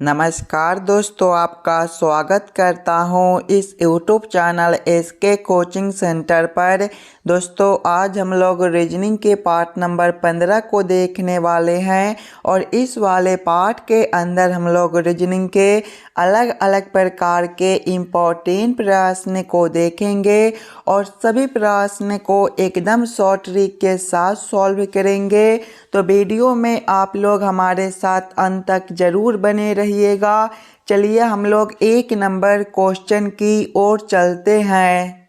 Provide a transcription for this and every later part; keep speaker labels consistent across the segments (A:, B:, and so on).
A: नमस्कार दोस्तों, आपका स्वागत करता हूं इस YouTube channel SK coaching centre पर। दोस्तों, आज हम लोग रीजनिंग के पार्ट नंबर 15 को देखने वाले हैं और इस वाले पार्ट के अंदर हम लोग रीजनिंग के अलग अलग प्रकार के इम्पोर्टेंट प्रश्न को देखेंगे और सभी प्रश्न को एकदम शॉर्ट ट्रिक के साथ सॉल्व करेंगे। तो वीडियो में आप लोग हमारे साथ अंत तक जरूर बने रहिएगा। चलिए हम लोग 1 नंबर क्वेश्चन की ओर चलते हैं।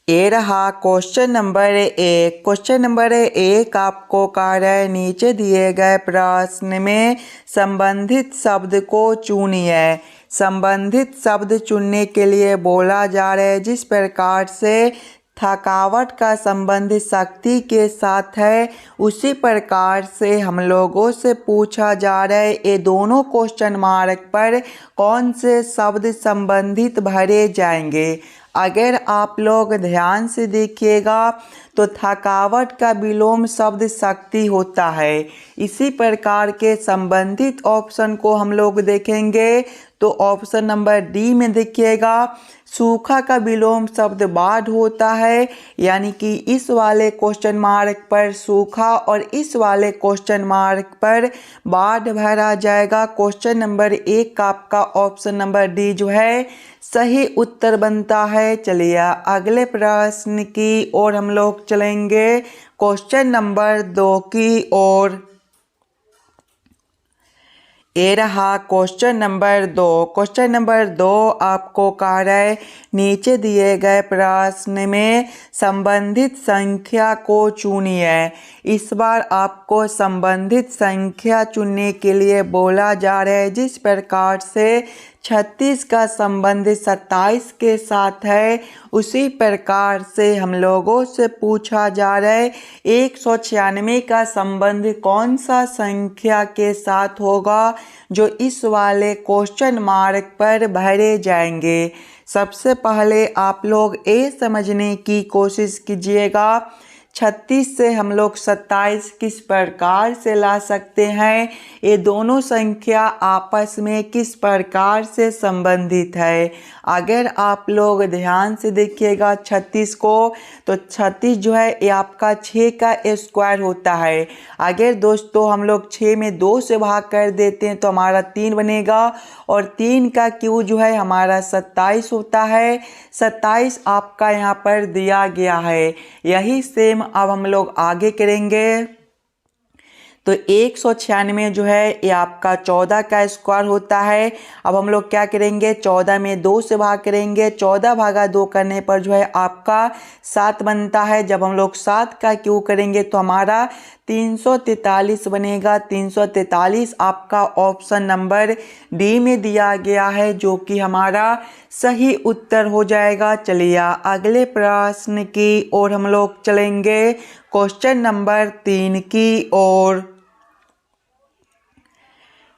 A: ये रहा क्वेश्चन नंबर 1। क्वेश्चन नंबर 1 आपको कह रहा है नीचे दिए गए प्रश्न में संबंधित शब्द को चुनिए। संबंधित शब्द चुनने के लिए बोला जा रहा है जिस प्रकार से थकावट का संबंध शक्ति के साथ है उसी प्रकार से हम लोगों से पूछा जा रहा है ये दोनों क्वेश्चन मार्क पर कौन से शब्द संबंधित भरे जाएंगे। अगर आप लोग ध्यान से देखिएगा तो थकावट का विलोम शब्द शक्ति होता है। इसी प्रकार के संबंधित ऑप्शन को हम लोग देखेंगे तो ऑप्शन नंबर डी में देखिएगा सूखा का विलोम शब्द बाढ़ होता है, यानी कि इस वाले क्वेश्चन मार्क पर सूखा और इस वाले क्वेश्चन मार्क पर बाढ़ भरा जाएगा। क्वेश्चन नंबर 1 का आपका ऑप्शन नंबर डी जो है सही उत्तर बनता है। चलिए अगले प्रश्न की ओर हम लोग चलेंगे, क्वेश्चन नंबर 2 की ओर। ये रहा क्वेश्चन नंबर 2। क्वेश्चन नंबर 2 आपको कह रहा है नीचे दिए गए प्रश्न में संबंधित संख्या को चुनिए। इस बार आपको संबंधित संख्या चुनने के लिए बोला जा रहा है जिस प्रकार से 36 का संबंध 27 के साथ है उसी प्रकार से हम लोगों से पूछा जा रहा है 196 का संबंध कौन सा संख्या के साथ होगा जो इस वाले क्वेश्चन मार्क पर भरे जाएंगे। सबसे पहले आप लोग ये समझने की कोशिश कीजिएगा 36 से हम लोग 27 किस प्रकार से ला सकते हैं, ये दोनों संख्या आपस में किस प्रकार से संबंधित है। अगर आप लोग ध्यान से देखिएगा 36 को तो 36 जो है ये आपका 6 का स्क्वायर होता है। अगर दोस्तों हम लोग 6 में 2 से भाग कर देते हैं तो हमारा 3 बनेगा और 3 का क्यूब जो है हमारा 27 होता है। 27 आपका यहाँ पर दिया गया है। यही सेम अब हम लोग आगे करेंगे तो 196 जो है ये आपका 14 का स्क्वायर होता है। अब हम लोग क्या करेंगे 14 में 2 से भाग करेंगे, 14 भागा 2 करने पर जो है आपका 7 बनता है। जब हम लोग 7 का क्यूब करेंगे तो हमारा 343 बनेगा। 343 आपका ऑप्शन नंबर डी में दिया गया है जो कि हमारा सही उत्तर हो जाएगा। चलिए अगले प्रश्न की ओर हम लोग चलेंगे, क्वेश्चन नंबर 3 की ओर।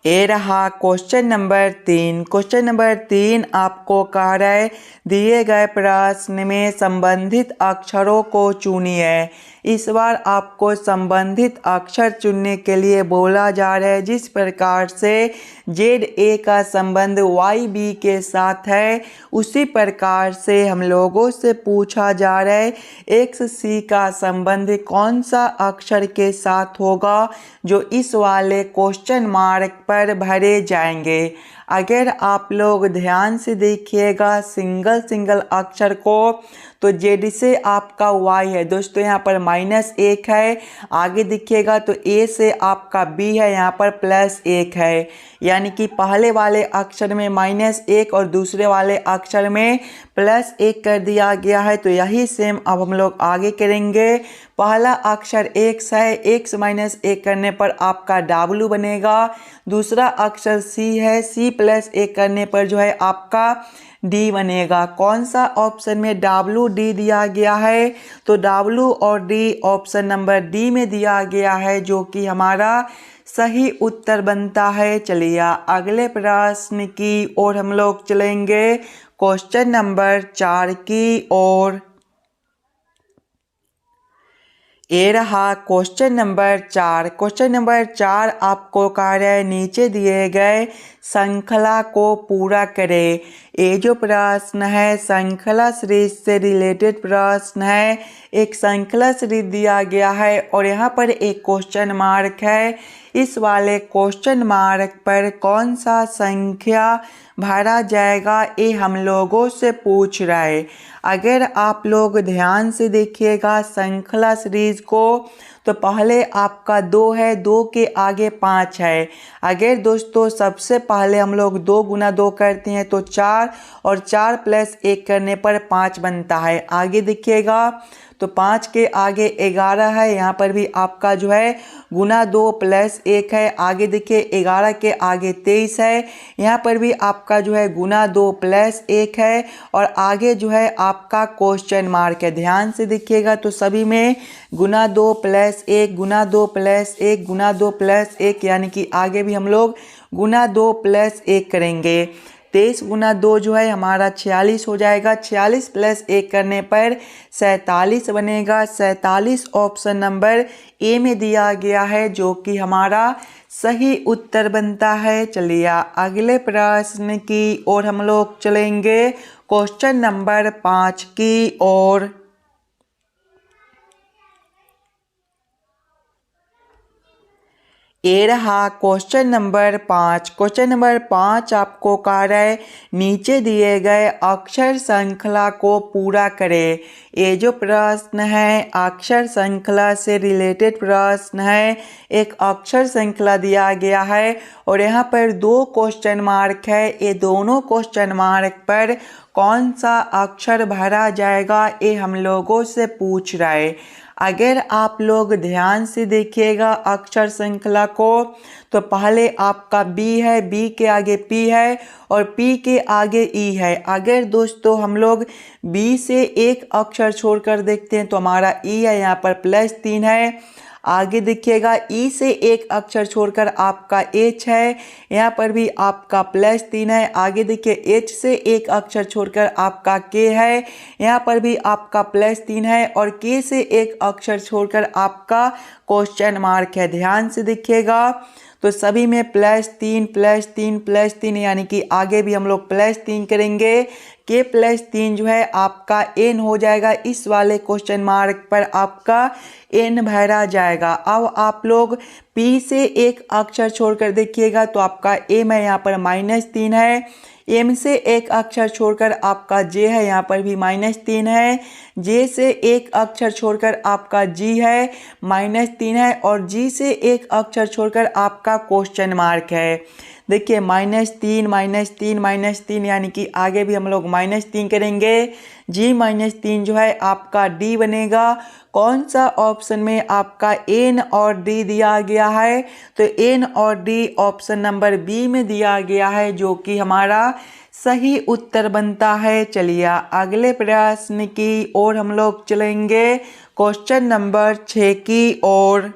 A: ये रहा क्वेश्चन नंबर 3। क्वेश्चन नंबर 3 आपको कह रहा है दिए गए प्रश्न में संबंधित अक्षरों को चुनिए। इस बार आपको संबंधित अक्षर चुनने के लिए बोला जा रहा है जिस प्रकार से ZA का संबंध YB के साथ है उसी प्रकार से हम लोगों से पूछा जा रहा है XC का संबंध कौन सा अक्षर के साथ होगा जो इस वाले क्वेश्चन मार्क पर भरे जाएंगे। अगर आप लोग ध्यान से देखिएगा सिंगल अक्षर को तो जेड से आपका Y है दोस्तों, यहाँ पर -1 है। आगे दिखिएगा तो A से आपका B है, यहाँ पर +1 है, यानी कि पहले वाले अक्षर में -1 और दूसरे वाले अक्षर में +1 कर दिया गया है। तो यही सेम अब हम लोग आगे करेंगे। पहला अक्षर X है, X -1 करने पर आपका W बनेगा। दूसरा अक्षर C है, C +1 करने पर जो है आपका D बनेगा। कौन सा ऑप्शन में WD दिया गया है तो W और D ऑप्शन नंबर D में दिया गया है जो कि हमारा सही उत्तर बनता है। चलिए अगले प्रश्न की ओर हम लोग चलेंगे, क्वेश्चन नंबर 4 की ओर। ये रहा क्वेश्चन नंबर 4। क्वेश्चन नंबर 4 आपको कार्य नीचे दिए गए श्रृंखला को पूरा करें। ये जो प्रश्न है श्रृंखला सीरीज से रिलेटेड प्रश्न है। एक श्रृंखला सीरीज दिया गया है और यहाँ पर एक क्वेश्चन मार्क है। इस वाले क्वेश्चन मार्क पर कौन सा संख्या भरा जाएगा ये हम लोगों से पूछ रहा है। अगर आप लोग ध्यान से देखिएगा श्रृंखला सीरीज को तो पहले आपका 2 है, 2 के आगे 5 है। अगर दोस्तों सबसे पहले हम लोग 2 गुना 2 करते हैं तो 4 और 4 प्लस 1 करने पर 5 बनता है। आगे देखिएगा तो 5 के आगे 11 है। यहाँ पर भी आपका जो है गुना 2 प्लस 1 है। आगे देखिए 11 के आगे 23 है। यहाँ पर भी आपका जो है गुना 2 प्लस 1 है और आगे जो है आपका क्वेश्चन मार्क है। ध्यान से देखिएगा तो सभी में गुना 2 प्लस 1 गुना 2 प्लस 1 गुना 2 प्लस 1 यानी कि आगे भी हम लोग गुना 2 प्लस 1 करेंगे। 23 गुना 2 जो है हमारा 46 हो जाएगा। 46 प्लस 1 करने पर 47 बनेगा। 47 ऑप्शन नंबर ए में दिया गया है जो कि हमारा सही उत्तर बनता है। चलिए अगले प्रश्न की ओर हम लोग चलेंगे, क्वेश्चन नंबर 5 की ओर। ये रहा क्वेश्चन नंबर 5। क्वेश्चन नंबर 5 आपको कार्य नीचे दिए गए अक्षर श्रृंखला को पूरा करें। ये जो प्रश्न है अक्षर श्रृंखला से रिलेटेड प्रश्न है। एक अक्षर श्रृंखला दिया गया है और यहाँ पर 2 क्वेश्चन मार्क है। ये दोनों क्वेश्चन मार्क पर कौन सा अक्षर भरा जाएगा ये हम लोगों से पूछ रहा है। अगर आप लोग ध्यान से देखिएगा अक्षर श्रृंखला को तो पहले आपका B है, B के आगे P है और P के आगे E है। अगर दोस्तों हम लोग B से एक अक्षर छोड़कर देखते हैं तो हमारा E है, यहाँ पर +3 है। आगे देखिएगा E से एक अक्षर छोड़कर आपका H है, यहाँ पर भी आपका +3 है। आगे देखिए H से एक अक्षर छोड़कर आपका K है, यहाँ पर भी आपका +3 है और K से एक अक्षर छोड़कर आपका क्वेश्चन मार्क है। ध्यान से देखिएगा तो सभी में +3 +3 +3 यानी कि आगे भी हम लोग +3 करेंगे। K +3 जो है आपका N हो जाएगा। इस वाले क्वेश्चन मार्क पर आपका N भरा जाएगा। अब आप लोग P से एक अक्षर छोड़कर देखिएगा तो आपका M है, यहाँ पर -3 है। M से एक अक्षर छोड़कर आपका J है, यहाँ पर भी -3 है। J से एक अक्षर छोड़कर आपका G है, -3 है और G से एक अक्षर छोड़कर आपका क्वेश्चन मार्क है। देखिए -3 -3 -3 यानी कि आगे भी हम लोग -3 करेंगे। G -3 जो है आपका D बनेगा। कौन सा ऑप्शन में आपका N और D दिया गया है तो N और D ऑप्शन नंबर B में दिया गया है जो कि हमारा सही उत्तर बनता है। चलिए अगले प्रश्न की ओर हम लोग चलेंगे, क्वेश्चन नंबर 6 की ओर।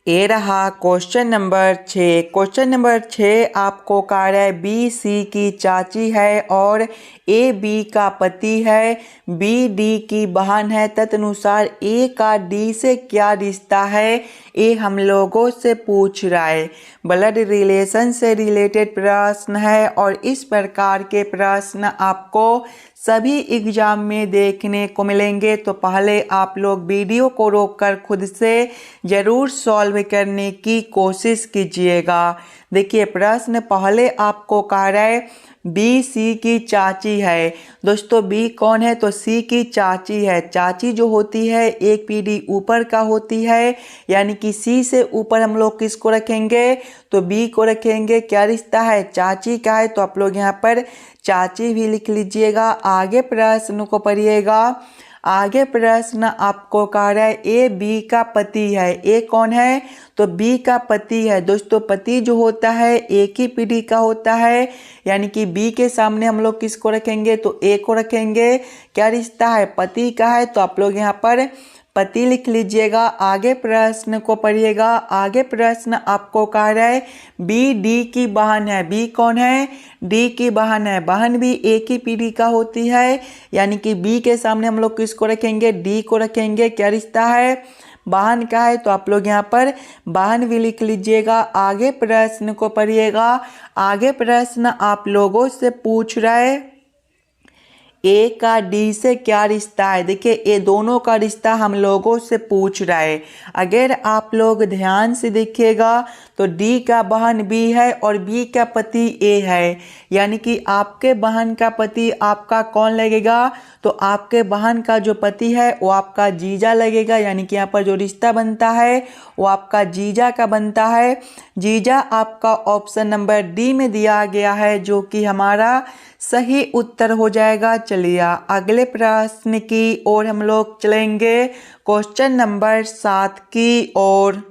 A: ये रहा क्वेश्चन नंबर 6। क्वेश्चन नंबर 6 आपको कार्य B C की चाची है और A B का पति है, B D की बहन है। तदनुसार A का D से क्या रिश्ता है ये हम लोगों से पूछ रहा है। ब्लड रिलेशन से रिलेटेड प्रश्न है और इस प्रकार के प्रश्न आपको सभी एग्जाम में देखने को मिलेंगे। तो पहले आप लोग वीडियो को रोककर खुद से ज़रूर सॉल्व करने की कोशिश कीजिएगा। देखिए प्रश्न पहले आपको कह रहा है B C की चाची है। दोस्तों B कौन है तो C की चाची है। चाची जो होती है एक पीढ़ी ऊपर का होती है, यानी कि C से ऊपर हम लोग किसको रखेंगे तो B को रखेंगे। क्या रिश्ता है चाची का है तो आप लोग यहाँ पर चाची भी लिख लीजिएगा। आगे प्रश्न को पढ़िएगा। आगे प्रश्न आपको कह रहा है A B का पति है। A कौन है तो B का पति है। दोस्तों पति जो होता है एक ही पीढ़ी का होता है, यानी कि B के सामने हम लोग किसको रखेंगे तो A को रखेंगे। क्या रिश्ता है पति का है तो आप लोग यहाँ पर पति लिख लीजिएगा। आगे प्रश्न को पढ़िएगा। आगे प्रश्न आपको कह रहा है B D की बहन है। B कौन है D की बहन है। बहन भी एक ही पीढ़ी का होती है, यानी कि B के सामने हम लोग किसको रखेंगे D को रखेंगे। क्या रिश्ता है वाहन क्या है, तो आप लोग यहाँ पर वाहन भी लिख लीजिएगा। आगे प्रश्न को पढ़िएगा। आगे प्रश्न आप लोगों से पूछ रहे ए का डी से क्या रिश्ता है। देखिए ये दोनों का रिश्ता हम लोगों से पूछ रहा है। अगर आप लोग ध्यान से देखिएगा तो डी का बहन बी है और बी का पति ए है, यानी कि आपके बहन का पति आपका कौन लगेगा, तो आपके बहन का जो पति है वो आपका जीजा लगेगा। यानी कि यहाँ पर जो रिश्ता बनता है वो आपका जीजा का बनता है। जीजा आपका ऑप्शन नंबर डी में दिया गया है, जो कि हमारा सही उत्तर हो जाएगा। चलिए अगले प्रश्न की ओर हम लोग चलेंगे, क्वेश्चन नंबर 7 की ओर।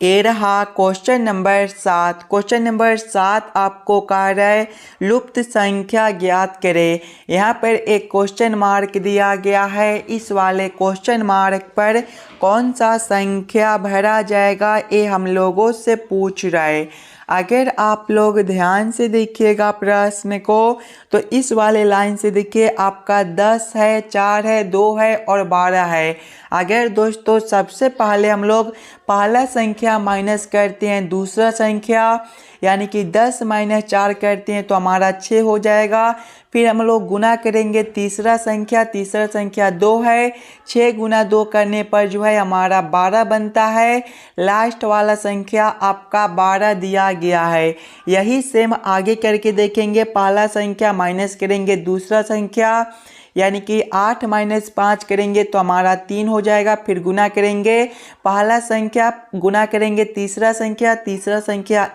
A: ये रहा क्वेश्चन नंबर 7। क्वेश्चन नंबर 7 आपको कह रहा है लुप्त संख्या ज्ञात करें। यहाँ पर एक क्वेश्चन मार्क दिया गया है। इस वाले क्वेश्चन मार्क पर कौन सा संख्या भरा जाएगा, ये हम लोगों से पूछ रहा है। अगर आप लोग ध्यान से देखिएगा प्रश्न को, तो इस वाले लाइन से देखिए आपका 10 है, 4 है, 2 है और 12 है। अगर दोस्तों सबसे पहले हम लोग पहला संख्या माइनस करते हैं दूसरा संख्या, यानी कि 10 - 4 करते हैं तो हमारा 6 हो जाएगा। फिर हम लोग गुना करेंगे तीसरा संख्या 2 है, 6 × 2 करने पर जो है हमारा 12 बनता है। लास्ट वाला संख्या आपका 12 दिया गया है। यही सेम आगे करके देखेंगे। पहला संख्या माइनस करेंगे दूसरा संख्या, यानी कि 8 - 5 करेंगे तो हमारा 3 हो जाएगा। फिर गुना करेंगे पहला संख्या गुना करेंगे तीसरा संख्या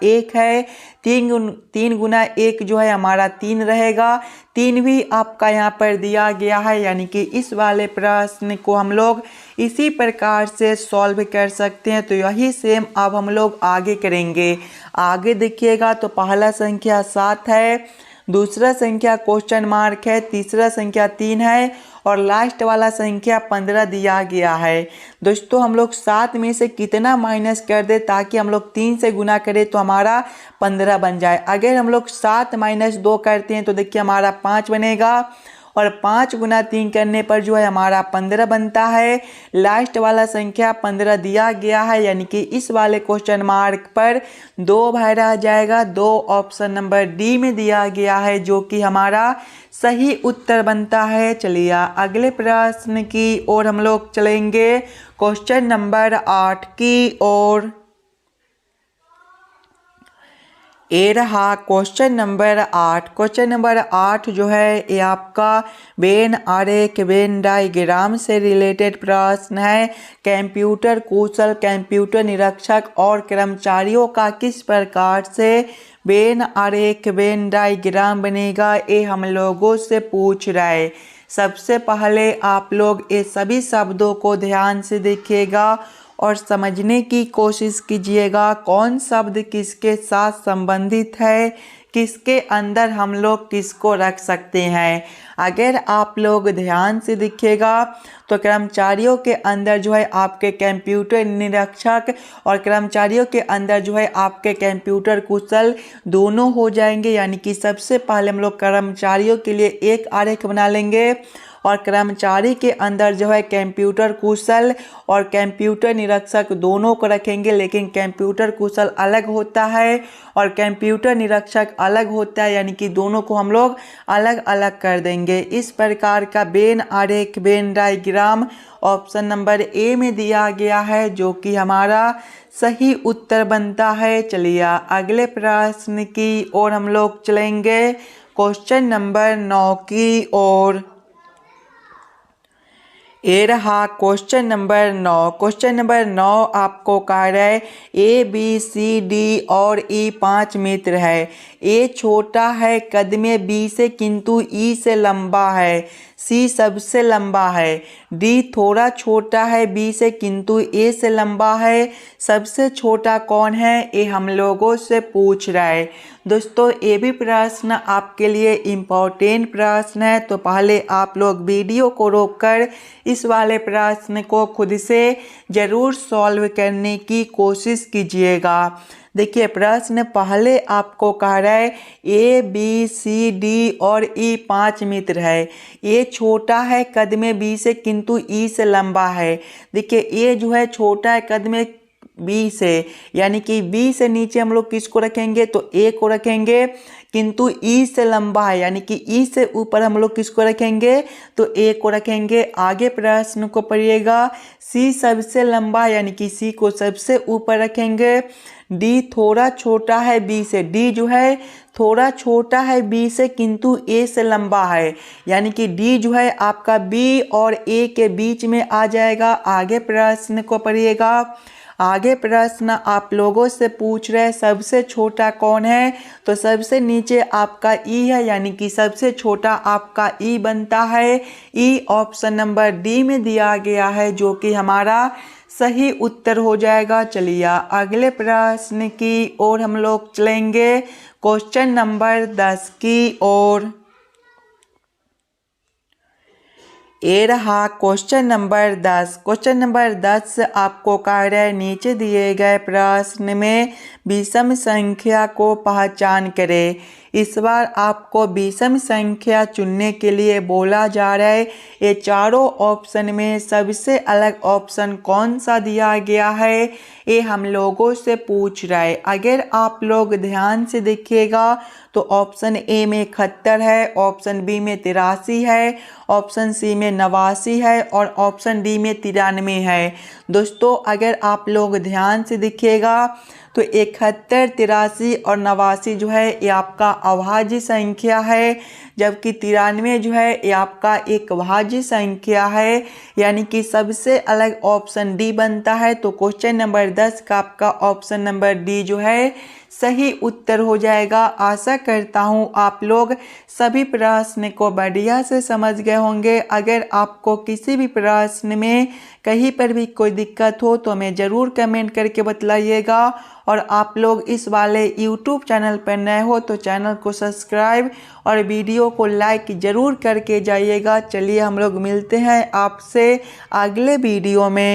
A: 1 है। 3 × 1 जो है हमारा 3 रहेगा। 3 भी आपका यहाँ पर दिया गया है, यानी कि इस वाले प्रश्न को हम लोग इसी प्रकार से सॉल्व कर सकते हैं। तो यही सेम अब हम लोग आगे करेंगे। आगे देखिएगा तो पहला संख्या 7 है, दूसरा संख्या क्वेश्चन मार्क है, तीसरा संख्या 3 है और लास्ट वाला संख्या 15 दिया गया है। दोस्तों हम लोग 7 में से कितना माइनस कर दे ताकि हम लोग 3 से गुना करें तो हमारा 15 बन जाए। अगर हम लोग 7 - 2 करते हैं तो देखिए हमारा 5 बनेगा और 5 × 3 करने पर जो है हमारा 15 बनता है। लास्ट वाला संख्या 15 दिया गया है, यानी कि इस वाले क्वेश्चन मार्क पर 2 भरा जाएगा। 2 ऑप्शन नंबर डी में दिया गया है, जो कि हमारा सही उत्तर बनता है। चलिए अगले प्रश्न की ओर हम लोग चलेंगे, क्वेश्चन नंबर 8 की ओर। ये रहा क्वेश्चन नंबर 8। क्वेश्चन नंबर 8 जो है ये आपका वेन आरेख वेन डायग्राम से रिलेटेड प्रश्न है। कंप्यूटर कुशल कंप्यूटर निरीक्षक और कर्मचारियों का किस प्रकार से वेन आरेख वेन डायग्राम बनेगा, ये हम लोगों से पूछ रहा है। सबसे पहले आप लोग ये सभी शब्दों को ध्यान से देखिएगा और समझने की कोशिश कीजिएगा कौन शब्द किसके साथ संबंधित है, किसके अंदर हम लोग किसको रख सकते हैं। अगर आप लोग ध्यान से देखिएगा तो कर्मचारियों के अंदर जो है आपके कंप्यूटर निरीक्षक और कर्मचारियों के अंदर जो है आपके कंप्यूटर कुशल दोनों हो जाएंगे। यानी कि सबसे पहले हम लोग कर्मचारियों के लिए एक आरेख बना लेंगे और कर्मचारी के अंदर जो है कंप्यूटर कुशल और कंप्यूटर निरीक्षक दोनों को रखेंगे, लेकिन कंप्यूटर कुशल अलग होता है और कंप्यूटर निरीक्षक अलग होता है, यानी कि दोनों को हम लोग अलग अलग कर देंगे। इस प्रकार का वेन आरेख Venn diagram option number A में दिया गया है, जो कि हमारा सही उत्तर बनता है। चलिए अगले प्रश्न की ओर हम लोग चलेंगे, क्वेश्चन नंबर 9 की ओर। ये रहा क्वेश्चन नंबर 9। क्वेश्चन नंबर 9 आपको कह रहा है ए बी सी डी और ई 5 मित्र है। ए छोटा है कद में बी से, किंतु ई से लंबा है। सी सबसे लंबा है। डी थोड़ा छोटा है बी से, किंतु ए से लंबा है। सबसे छोटा कौन है, ये हम लोगों से पूछ रहा है। दोस्तों ये भी प्रश्न आपके लिए इम्पोर्टेंट प्रश्न है, तो पहले आप लोग वीडियो को रोककर इस वाले प्रश्न को खुद से ज़रूर सॉल्व करने की कोशिश कीजिएगा। देखिए प्रश्न पहले आपको कह रहा है ए बी सी डी और ई 5 मित्र है। ए छोटा है कद में बी से किंतु ई से लंबा है। देखिए ए जो है छोटा है कद में बी से, यानी कि बी से नीचे हम लोग किसको रखेंगे तो ए को रखेंगे, किंतु ई से लंबा है यानी कि ई से ऊपर हम लोग किसको रखेंगे तो ए को रखेंगे। आगे प्रश्न को पढ़िएगा, सी सबसे लंबा यानी कि सी को सबसे ऊपर रखेंगे। डी थोड़ा छोटा है बी से, डी जो है थोड़ा छोटा है बी से किंतु ए से लंबा है, यानी कि डी जो है आपका बी और ए के बीच में आ जाएगा। आगे प्रश्न को पढ़िएगा। आगे प्रश्न आप लोगों से पूछ रहे सबसे छोटा कौन है, तो सबसे नीचे आपका ई है, यानी कि सबसे छोटा आपका ई बनता है। ई ऑप्शन नंबर डी में दिया गया है, जो कि हमारा सही उत्तर हो जाएगा। चलिए अगले प्रश्न की ओर हम लोग चलेंगे, क्वेश्चन नंबर 10 की ओर। ये रहा क्वेश्चन नंबर 10। क्वेश्चन नंबर 10 आपको कह रहा है नीचे दिए गए प्रश्न में विषम संख्या को पहचान करें। इस बार आपको विषम संख्या चुनने के लिए बोला जा रहा है। ये चारों ऑप्शन में सबसे अलग ऑप्शन कौन सा दिया गया है, ये हम लोगों से पूछ रहा है। अगर आप लोग ध्यान से देखिएगा तो ऑप्शन ए में 71 है, ऑप्शन बी में 83 है, ऑप्शन सी में 89 है और ऑप्शन डी में 93 है। दोस्तों अगर आप लोग ध्यान से देखिएगा तो 71, 83 और 89 जो है ये आपका अभाज्य संख्या है, जबकि 93 जो है ये आपका एक भाज्य संख्या है, यानी कि सबसे अलग ऑप्शन डी बनता है। तो क्वेश्चन नंबर 10 का आपका ऑप्शन नंबर डी जो है सही उत्तर हो जाएगा। आशा करता हूँ आप लोग सभी प्रश्न को बढ़िया से समझ गए होंगे। अगर आपको किसी भी प्रश्न में कहीं पर भी कोई दिक्कत हो तो हमें ज़रूर कमेंट करके बतलाइएगा। और आप लोग इस वाले YouTube चैनल पर नए हो तो चैनल को सब्सक्राइब और वीडियो को लाइक ज़रूर करके जाइएगा। चलिए हम लोग मिलते हैं आपसे अगले वीडियो में।